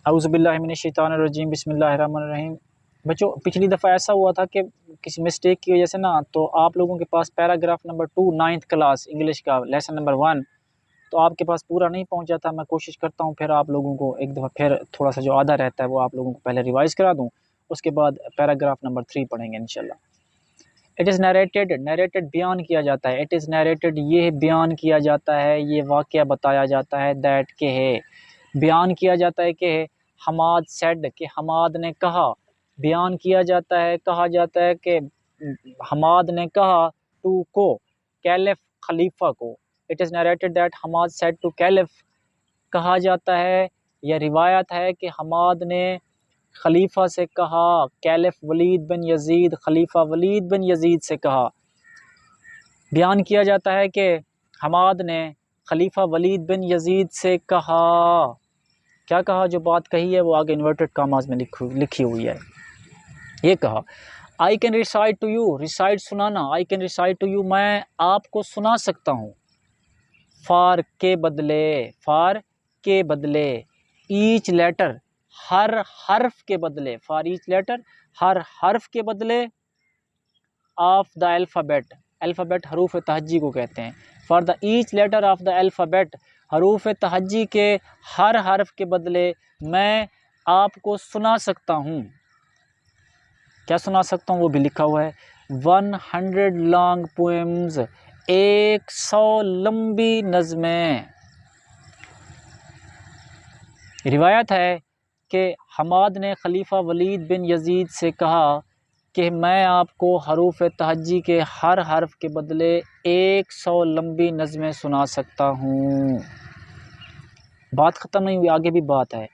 औज़ुबिल्लाहि मिनश्शैतानिर्रजीम बिस्मिल्लाहिर्रहमानिर्रहीम। बच्चों, पिछली दफ़ा ऐसा हुआ था कि किसी मिस्टेक की वजह से ना तो आप लोगों के पास paragraph number 2 9th class English का लेसन नंबर 1 तो आपके पास पूरा नहीं पहुंचा था। मैं कोशिश करता हूं फिर आप लोगों को एक दफ़ा फिर थोड़ा सा जो आधा रहता है वो आप लोगों को पहले रिवाइज़ करा दूं, उसके बाद पैराग्राफ नंबर 3 पढ़ेंगे इंशाल्लाह। इट इज़ नरेटेड, नरेटेड बयान किया जाता है। इट इज़ नरेटेड ये बयान किया जाता है, ये वाक़या बताया जाता है। दैट के है बयान किया जाता है कि हमाद सेड कि हमाद ने कहा। बयान किया जाता है, कहा जाता है कि हमाद ने कहा टू को कैलिफ खलीफा को। It is narrated that Hammad said to caliph. कहा जाता है या रिवायत है कि हमाद ने खलीफा से कहा, कैलिफ वलीद बिन यजीद, खलीफा वलीद बिन यजीद से कहा। बयान किया जाता है कि हमाद ने खलीफा वलीद बिन यजीद से कहा। क्या कहा? जो बात कही है वो आगे इन्वर्टेड कामाज में लिखी हुई है। ये कहा, I can recite to you, recite सुनाना, I can recite to you मैं आपको सुना सकता हूँ। फार के बदले, फार के बदले, ईच लेटर हर हर्फ के बदले, फॉर ईच लेटर हर हर्फ के बदले, ऑफ द अल्फ़ाबेट, अल्फ़ाबेट हरूफ तहज्जी को कहते हैं। For the each letter of the alphabet, हरूफ तहज्जी के हर हर्फ के बदले मैं आपको सुना सकता हूँ। क्या सुना सकता हूँ वो भी लिखा हुआ है। 100 लॉन्ग पोएम्स, 100 लंबी नज़में। रिवायत है कि हमाद ने खलीफा वलीद बिन यजीद से कहा कि मैं आपको हरूफ तहज्जी के हर हर्फ के बदले 100 लंबी नज़में सुना सकता हूँ। बात ख़त्म नहीं हुई, आगे भी बात है।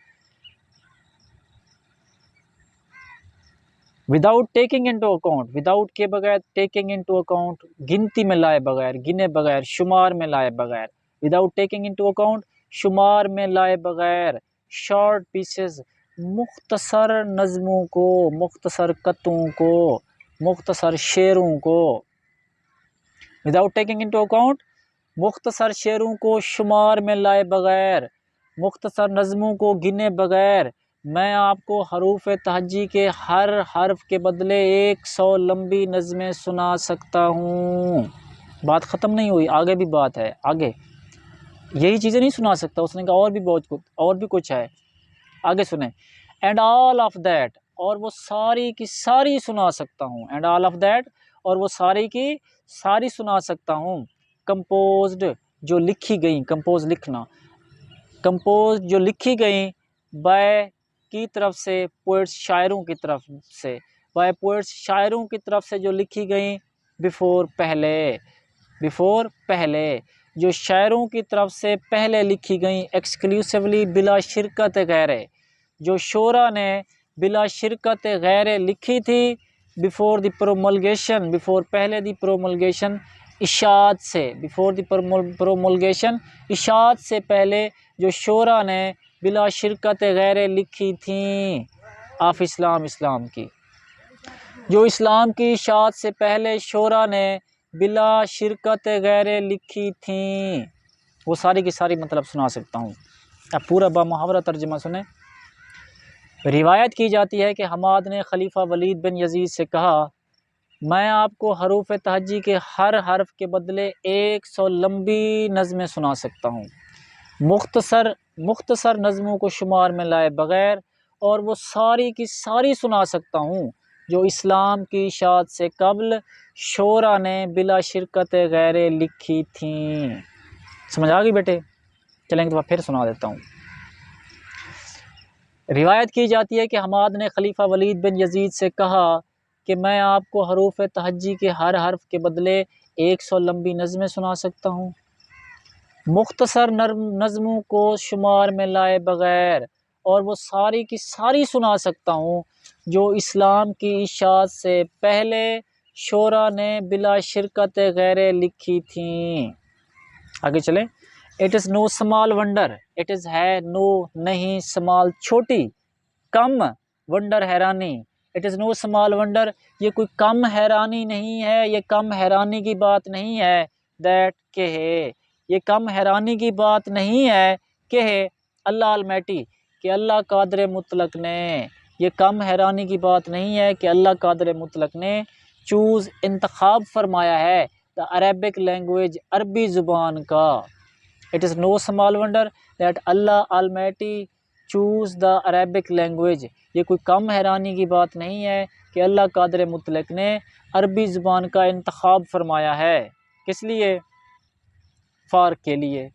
Without taking into account, without के बगैर, टेकिंग इनटू अकाउंट गिनती में लाए बगैर, गिने बगैर, शुमार में लाए बगैर। विदाउट टेकिंग इनटू अकाउंट, शुमार में लाए बगैर। शॉर्ट पीसेस, मुख्तसर नज़मों को, मुख्तसर कतों को, मुख्तसर शेरों को। विदाउट टेकिंग इनटू अकाउंट, मुख्तसर शेरों को शुमार में लाए बगैर, मुख्तसर नज़मों को गिने बगैर मैं आपको हरूफ तहज्जी के हर हर्फ के बदले 100 लंबी नज़में सुना सकता हूँ। बात ख़त्म नहीं हुई, आगे भी बात है। आगे यही चीज़ें नहीं सुना सकता, उसने कहा और भी बहुत कुछ, और भी कुछ है। आगे सुने, एंड ऑल ऑफ दैट, और वो सारी की सारी सुना सकता हूँ। एंड ऑल ऑफ दैट, और वो सारी की सारी सुना सकता हूँ। कंपोज्ड, जो लिखी गई, कंपोज लिखना, कंपोज जो लिखी गई, बाय की तरफ से, पोइट्स शायरों की तरफ से, बाय पोइट्स शायरों की तरफ से जो लिखी गई, बिफोर पहले, बिफोर पहले, जो शायरों की तरफ से पहले लिखी गई, एक्सक्लूसिवली बिला शिरकत गैरे, जो शोरा ने बिला शिरकत गैरे लिखी थी। बिफोर द प्रोमलगेशन, बिफोर पहले द प्रोमलगेशन, इशात से, बिफोर द प्रोमलगेशन, इशात से पहले जो शोरा ने बिला शिरकत गैरे लिखी थी। ऑफ इस्लाम, इस्लाम की, जो इस्लाम की इशात से पहले शोरा ने बिला शिरकत गैरे लिखी थी, वो सारी की सारी मतलब सुना सकता हूँ। अब पूरा बामुहावरा तर्जुमा सुने। रिवायत की जाती है कि हमाद ने खलीफा वलीद बिन यजीद से कहा, मैं आपको हरूफ तहज्जी के हर हर्फ के बदले 100 लंबी नज़में सुना सकता हूँ, मुख्तसर मुख्तसर नज़मों को शुमार में लाए बगैर, और वो सारी की सारी सुना सकता हूँ जो इस्लाम की इशात से कबल शोरा ने बिला शिरकत गैरे लिखी थी। समझ आ गई बेटे? चलेंगे तो फिर सुना देता हूँ। रिवायत की जाती है कि हमाद ने खलीफा वलीद बिन यजीद से कहा कि मैं आपको हरूफ तहज्जी के हर हर्फ के बदले 100 लंबी नज़में सुना सकता हूँ, मुख्तसर नज़मों को शुमार में लाए बगैर, और वो सारी की सारी सुना सकता हूँ जो इस्लाम की इशात से पहले शोरा ने बिला शिरकत गैरे लिखी थी। आगे चलें। It is know small wonder, it is है नो नहीं, स्मॉल छोटी, कम, वंडर हैरानी। It is know small wonder, ये कोई कम हैरानी नहीं है, ये कम हैरानी की बात नहीं है। दैट के है, ये कम हैरानी की बात नहीं है कि अल्लाह अलमैटी, कि अल्लाह कादिर मुतलक ने, ये कम हैरानी की बात नहीं है कि अल्लाह कादिर मुतलक ने चूज़ इंतखाब फरमाया है द अरबिक लैंग्वेज, अरबी ज़ुबान का। It is know small wonder that Allah Almighty choose the Arabic language, ये कोई कम हैरानी की बात नहीं है कि अल्लाह कादिर मुतलक ने अरबी ज़ुबान का इंतखाब फरमाया है। किस लिए? फ़ार के लिए,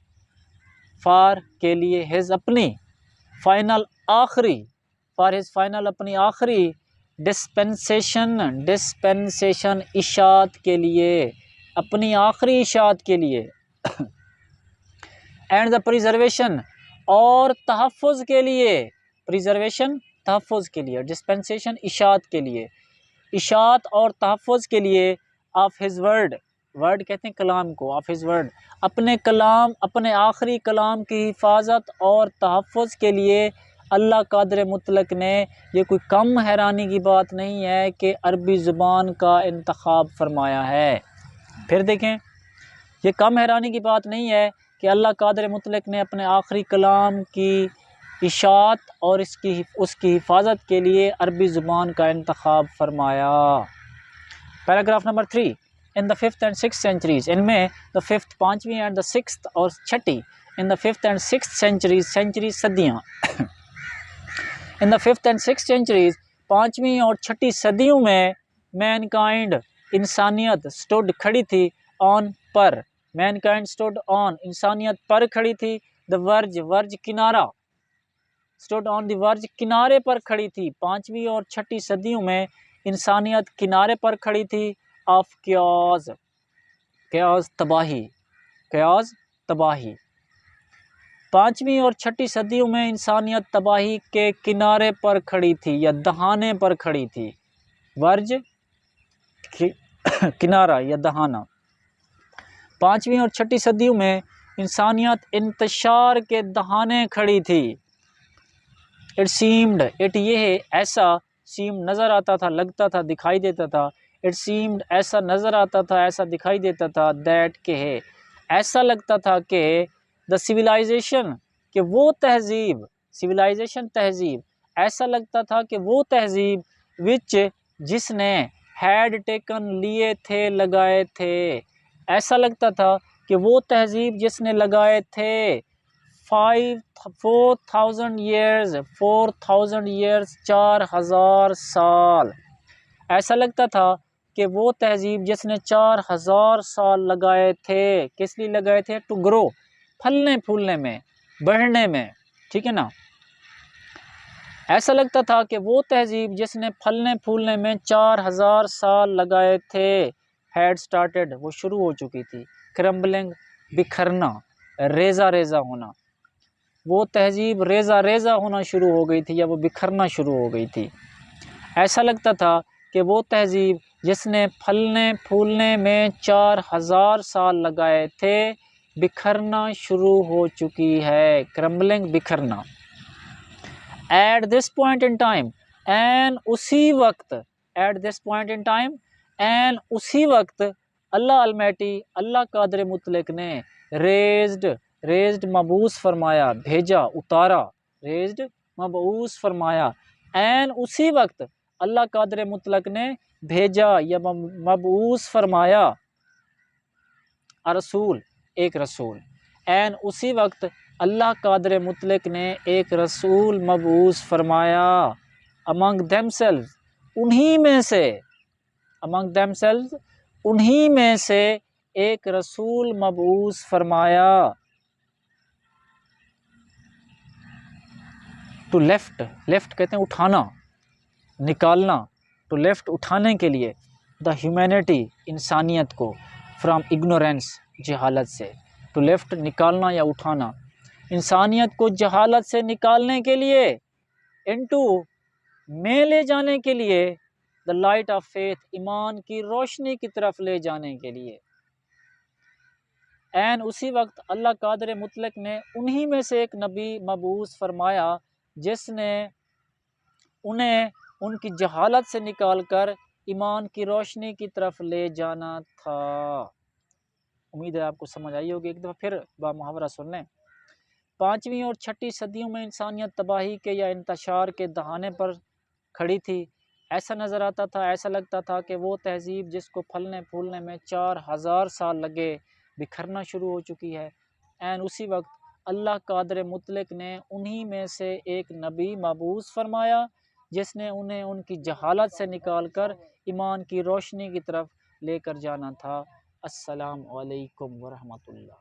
फ़ार के लिए, हिज़ अपनी फ़ाइनल आखिरी, फ़ार हिज़ फ़ाइनल अपनी आखिरी डिस्पेंसेशन, डिस्पेंसेशन इशात के लिए, अपनी आखिरी इशात के लिए एंड द प्रिजर्वेशन, और तहफ़्फ़ुज़ के लिए, प्रिजर्वेशन तहफ़्फ़ुज़ के लिए, डिस्पेंसेशन इशात के लिए, इशात और तहफ़्फ़ुज़ के लिए ऑफ हिज़ वर्ड, वर्ड कहते हैं कलाम को, ऑफ हिज़ वर्ड, अपने कलाम, अपने आखिरी कलाम की हिफाजत और तहफ़्फ़ुज़ के लिए अल्लाह कादिर मुतलक ने, ये कोई कम हैरानी की बात नहीं है कि अरबी ज़ुबान का इंतखाब फरमाया है। फिर देखें, ये कम हैरानी की बात नहीं है कि अल्लाह कादिर मुतलक ने अपने आखिरी कलाम की इशात और उसकी हिफाजत के लिए अरबी ज़ुबान का इंतखाब फरमाया। Paragraph number 3, in the 5th and 6th centuries, इनमें द 5th 5वीं एंड द 6th और 6ठी, in the 5th and 6th centuries, century सदियाँ in the 5th and 6th centuries, 5वीं और 6ठी सदियों में मैनकाइंड, इंसानियत स्टूड खड़ी थी, ऑन पर, मैनकाइंड स्टूड ऑन, इंसानियत पर खड़ी थी, द वर्ज, वर्ज किनारा, स्टूड ऑन द वर्ज, किनारे पर खड़ी थी। 5वीं और 6ठी सदियों में इंसानियत किनारे पर खड़ी थी, ऑफ क्याज, क्याज तबाही, क्याज तबाही। 5वीं और 6ठी सदियों में इंसानियत तबाही के किनारे पर खड़ी थी या दहाने पर खड़ी थी। वर्ज किनारा या दहाना। 5वीं और 6ठी सदियों में इंसानियत इंतशार के दहाने खड़ी थी। इट सीम्ड, इट ये ऐसा, सीम नज़र आता था, लगता था, दिखाई देता था, इट सीम्ड ऐसा नज़र आता था, ऐसा दिखाई देता था, दैट के है ऐसा लगता था कि द सिविलाइजेशन, कि वो तहज़ीब, सिविलाइजेशन तहज़ीब, ऐसा लगता था कि वो तहज़ीब विच, जिसने, हैड टेकन लिए थे, लगाए थे, ऐसा लगता था कि वो तहज़ीब जिसने लगाए थे 4,000 ईयर्स, 4,000 ईयर्स, 4,000 साल, ऐसा लगता था कि वो तहज़ीब जिसने 4,000 साल लगाए थे, किस लिए लगाए थे? टू ग्रो, फलने फूलने में, बढ़ने में, ठीक है ना। ऐसा लगता था कि वो तहज़ीब जिसने फलने फूलने में 4,000 साल लगाए थे, हैड स्टार्टेड, वो शुरू हो चुकी थी, क्रम्बलिंग, बिखरना, रेज़ा रेज़ा होना, वो तहज़ीब रेज़ा रेज़ा होना शुरू हो गई थी या वो बिखरना शुरू हो गई थी। ऐसा लगता था कि वो तहज़ीब जिसने फलने फूलने में 4,000 साल लगाए थे, बिखरना शुरू हो चुकी है, क्रम्बलिंग, बिखरना। At this point in time, an उसी वक्त, at this point in time, an उसी वक्त, अल्लाह अलमैटी, अल्लाह कादिर मुतलक ने, रेज्ड, रेज्ड मबूस फरमाया, भेजा, उतारा, रेज्ड मबूस फरमाया, एन उसी वक्त अल्लाह कादिर मुतलक ने भेजा या मबूस फरमाया, रसूल, एक रसूल, एन उसी वक्त अल्लाह कादिर मुतलक ने एक रसूल मबूस फरमाया, अमंग देमसेल्व्स, उन्हीं में से, अमंग देमसेल्व्स, उन्हीं में से एक रसूल मबूस फरमाया, टू लेफ्ट, लेफ्ट कहते हैं उठाना, निकालना, टू लेफ्ट उठाने के लिए, द ह्यूमैनिटी, इंसानियत को, फ्रॉम इग्नोरेंस, जहालत से, टू लेफ्ट निकालना या उठाना, इंसानियत को जहालत से निकालने के लिए, इनटू में ले जाने के लिए, द लाइट ऑफ फेथ, ईमान की रोशनी की तरफ ले जाने के लिए। एन उसी वक्त अल्लाह कादिर मुतलक ने उन्हीं में से एक नबी मबूस फरमाया जिसने उन्हें उनकी जहालत से निकालकर ईमान की रोशनी की तरफ ले जाना था। उम्मीद है आपको समझ आई होगी। एक दफ़ा फिर बा मुहावरा सुन लें। 5वीं और 6ठी सदियों में इंसानियत तबाही के या इंतशार के दहाने पर खड़ी थी। ऐसा नज़र आता था, ऐसा लगता था कि वो तहज़ीब जिसको फलने फूलने में 4000 साल लगे बिखरना शुरू हो चुकी है। एन उसी वक्त अल्लाह कादिर मुतलक ने उन्हीं में से एक नबी मबूस फरमाया जिसने उन्हें उनकी जहालत से निकाल कर ईमान की रोशनी की तरफ लेकर जाना था। अस्सलाम वालेकुम वरहमतुल्लाह।